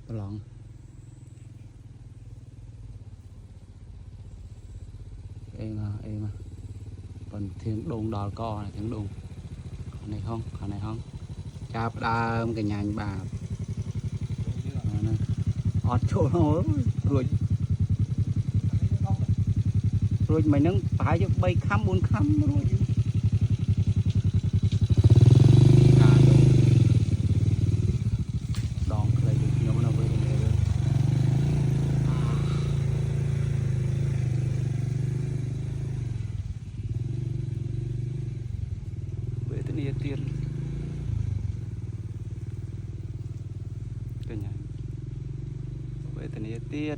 lòng em còn tiếng đùng đòn co này tiếng đùng con này không chạp đa cái nhà bà ọt chỗ nó rồi mày nâng phải cho bay khăm 4 khăm rồi đòn lại được nhóm nào với này rồi về tới này tiền cái nhà về tới này tiền